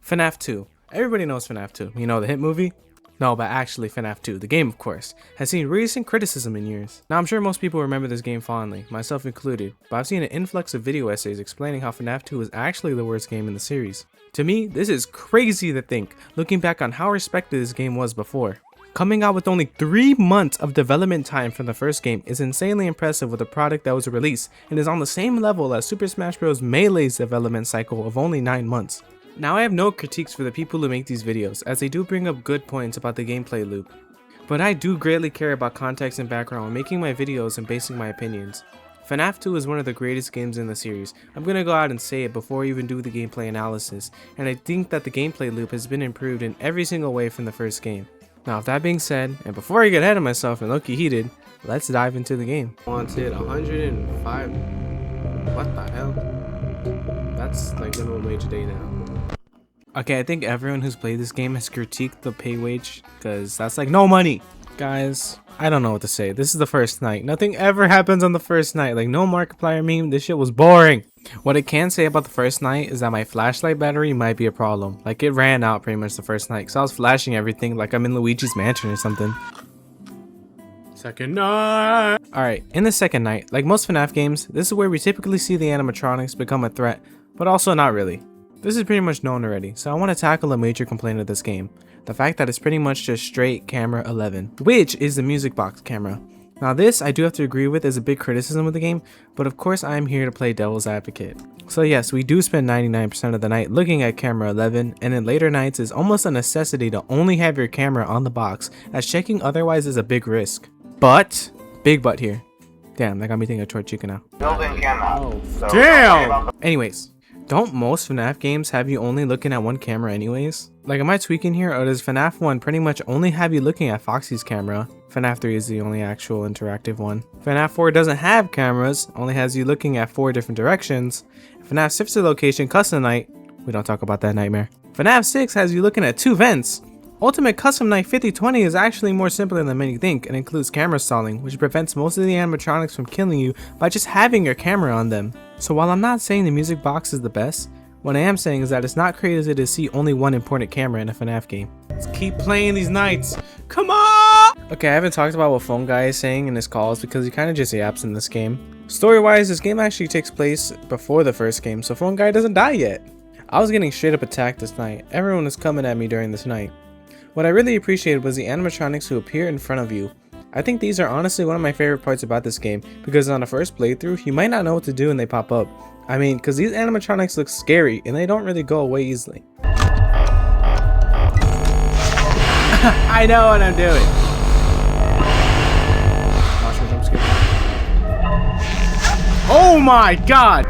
FNAF 2. Everybody knows FNAF 2. You know the hit movie? No, but actually FNAF 2, the game of course, has seen recent criticism in years. Now I'm sure most people remember this game fondly, myself included, but I've seen an influx of video essays explaining how FNAF 2 is actually the worst game in the series. To me, this is crazy to think, looking back on how respected this game was before. Coming out with only 3 months of development time from the first game is insanely impressive with a product that was released and is on the same level as Super Smash Bros. Melee's development cycle of only 9 months. Now I have no critiques for the people who make these videos, as they do bring up good points about the gameplay loop. But I do greatly care about context and background when making my videos and basing my opinions. FNAF 2 is one of the greatest games in the series. I'm gonna go out and say it before I even do the gameplay analysis, and I think that the gameplay loop has been improved in every single way from the first game. Now with that being said, and before I get ahead of myself and lowkey heated, let's dive into the game. Wanted 105. What the hell? That's like minimum wage a day now. Okay, I think everyone who's played this game has critiqued the pay wage, because that's like no money. Guys, I don't know what to say. This is the first night. Nothing ever happens on the first night. Like no Markiplier meme, this shit was boring. What I can say about the first night is that my flashlight battery might be a problem. Like it ran out pretty much the first night, because I was flashing everything like I'm in Luigi's mansion or something. Second night. Alright, in the second night, like most FNAF games, this is where we typically see the animatronics become a threat, but also not really. This is pretty much known already, so I want to tackle a major complaint of this game. The fact that it's pretty much just straight camera 11, which is the music box camera. Now this, I do have to agree with, is a big criticism of the game, but of course I am here to play devil's advocate. So yes, we do spend 99% of the night looking at camera 11, and in later nights is almost a necessity to only have your camera on the box, as checking otherwise is a big risk. But, big but here. Damn, that got me thinking of Torch Chicken now. Building camera. Oh, damn! Anyways. Don't most FNAF games have you only looking at one camera anyways? Like am I tweaking here, or does FNAF 1 pretty much only have you looking at Foxy's camera? FNAF 3 is the only actual interactive one. FNAF 4 doesn't have cameras, only has you looking at 4 different directions. FNAF 6 location custom night, we don't talk about that nightmare. FNAF 6 has you looking at 2 vents. Ultimate Custom Night 5020 is actually more simpler than many think and includes camera stalling, which prevents most of the animatronics from killing you by just having your camera on them. So while I'm not saying the music box is the best, what I am saying is that it's not crazy to see only one important camera in a FNAF game. Let's keep playing these nights. Come on! Okay, I haven't talked about what Phone Guy is saying in his calls because he kind of just yaps in this game. Story-wise, this game actually takes place before the first game, so Phone Guy doesn't die yet. I was getting straight up attacked this night. Everyone was coming at me during this night. What I really appreciated was the animatronics who appear in front of you. I think these are honestly one of my favorite parts about this game, because on the first playthrough, you might not know what to do when they pop up. I mean, because these animatronics look scary, and they don't really go away easily. I know what I'm doing. Oh my god!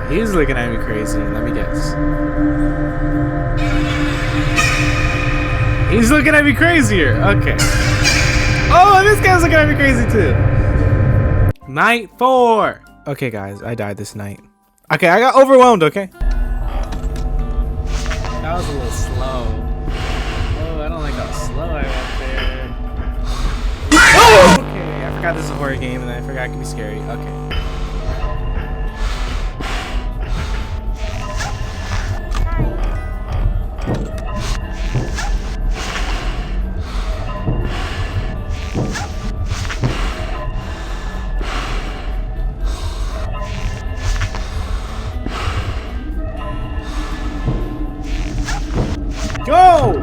Okay, he's looking at me crazy, let me guess. He's looking at me crazier. Okay. Oh, this guy's looking at me crazy too. Night 4. Okay, guys, I died this night. Okay, I got overwhelmed. Okay. That was a little slow. Oh, I don't like how slow I went there. Oh! Okay, I forgot this is a horror game, and I forgot it can be scary. Okay. Go!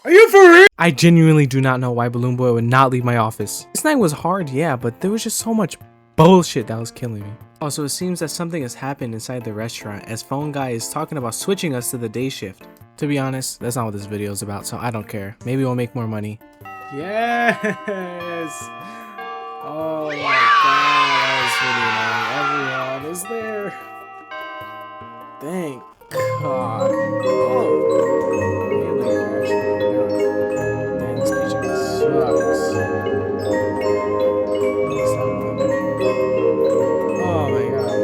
Are you for real? I genuinely do not know why Balloon Boy would not leave my office. This night was hard, yeah, but there was just so much bullshit that was killing me. Also, it seems that something has happened inside the restaurant as Phone Guy is talking about switching us to the day shift. To be honest, that's not what this video is about, so I don't care. Maybe we'll make more money. Yes! Oh my god, that was really annoying. Everyone is there. Thank God. Oh. Dang, this picture sucks. Oh my god.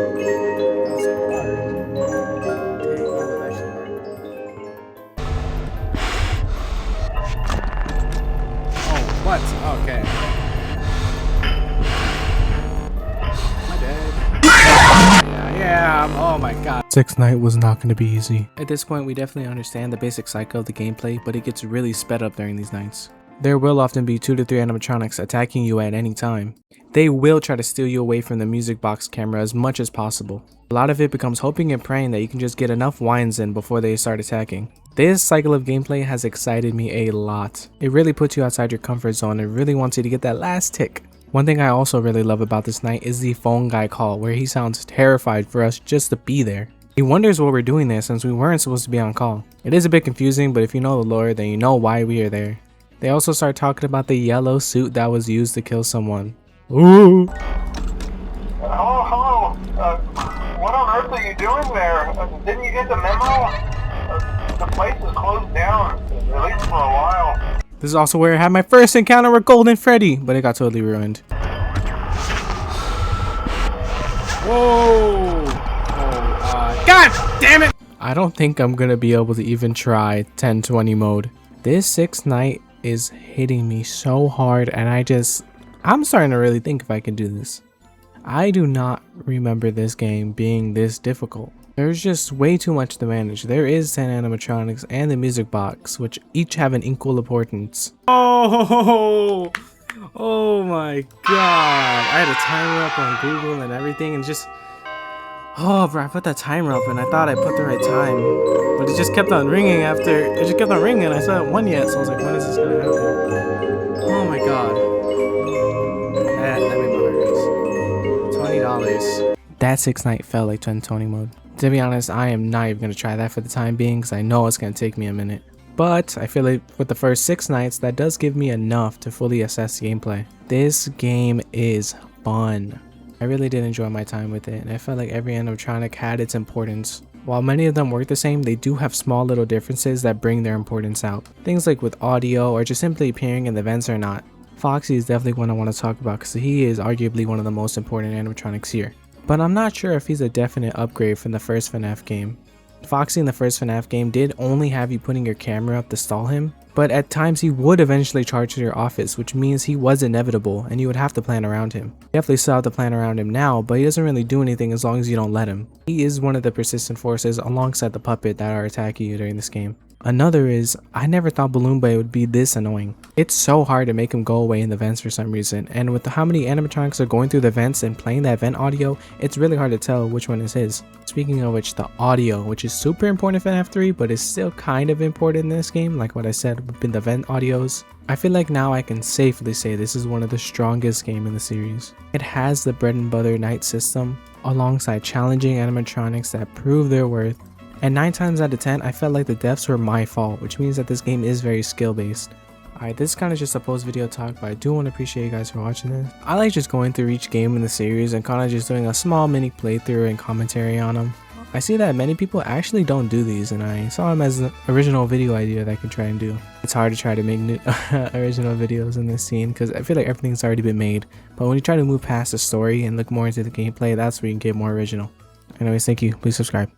That was hard. Dang, that was actually hard. Oh, what? Okay. Am I dead? Yeah, oh my god. Sixth night was not going to be easy. At this point, we definitely understand the basic cycle of the gameplay, but it gets really sped up during these nights. There will often be 2 to 3 animatronics attacking you at any time. They will try to steal you away from the music box camera as much as possible. A lot of it becomes hoping and praying that you can just get enough wines in before they start attacking. This cycle of gameplay has excited me a lot. It really puts you outside your comfort zone and really wants you to get that last tick. One thing I also really love about this night is the phone guy call, where he sounds terrified for us just to be there. He wonders what we're doing there since we weren't supposed to be on call. It is a bit confusing, but if you know the lore, then you know why we are there. They also start talking about the yellow suit that was used to kill someone. Ooh. Hello. What on earth are you doing there? Didn't you get the memo? The place is closed down, at least for a while. This is also where I had my first encounter with Golden Freddy, but it got totally ruined. Whoa! God damn it! I don't think I'm gonna be able to even try 1020 mode. This sixth night is hitting me so hard, and I'm starting to really think if I can do this. I do not remember this game being this difficult. There's just way too much to manage. There is 10 animatronics and the music box, which each have an equal importance. Oh my god. I had a timer up on Google and everything, and just... Oh, bro, I put that timer up and I thought I put the right time, but it just kept on ringing after. It just kept on ringing and I saw it 1 yet, so I was like, when is this gonna happen? Oh my god. That made my heart race. $20. That sixth night felt like 1020 mode. To be honest, I am not even gonna try that for the time being because I know it's gonna take me a minute. But I feel like with the first 6 nights, that does give me enough to fully assess gameplay. This game is fun. I really did enjoy my time with it, and I felt like every animatronic had its importance. While many of them work the same, they do have small little differences that bring their importance out. Things like with audio or just simply appearing in the vents or not. Foxy is definitely one I want to talk about because he is arguably one of the most important animatronics here. But I'm not sure if he's a definite upgrade from the first FNAF game. Foxy in the first FNAF game did only have you putting your camera up to stall him, but at times he would eventually charge to your office, which means he was inevitable and you would have to plan around him. You definitely still have to plan around him now, but he doesn't really do anything as long as you don't let him. He is one of the persistent forces alongside the puppet that are attacking you during this game. Another is, I never thought Balloon Boy would be this annoying. It's so hard to make him go away in the vents for some reason, and with how many animatronics are going through the vents and playing that vent audio, it's really hard to tell which one is his. Speaking of which, the audio, which is super important in FNAF 3, but is still kind of important in this game, like what I said in the vent audios. I feel like now I can safely say this is one of the strongest games in the series. It has the bread and butter night system, alongside challenging animatronics that prove their worth. And 9 times out of 10, I felt like the deaths were my fault, which means that this game is very skill based. Alright, this is kind of just a post video talk, but I do want to appreciate you guys for watching this. I like just going through each game in the series and kind of just doing a small mini playthrough and commentary on them. I see that many people actually don't do these, and I saw them as an original video idea that I could try and do. It's hard to try to make new original videos in this scene because I feel like everything's already been made, but when you try to move past the story and look more into the gameplay, that's where you can get more original. Anyways, thank you. Please subscribe.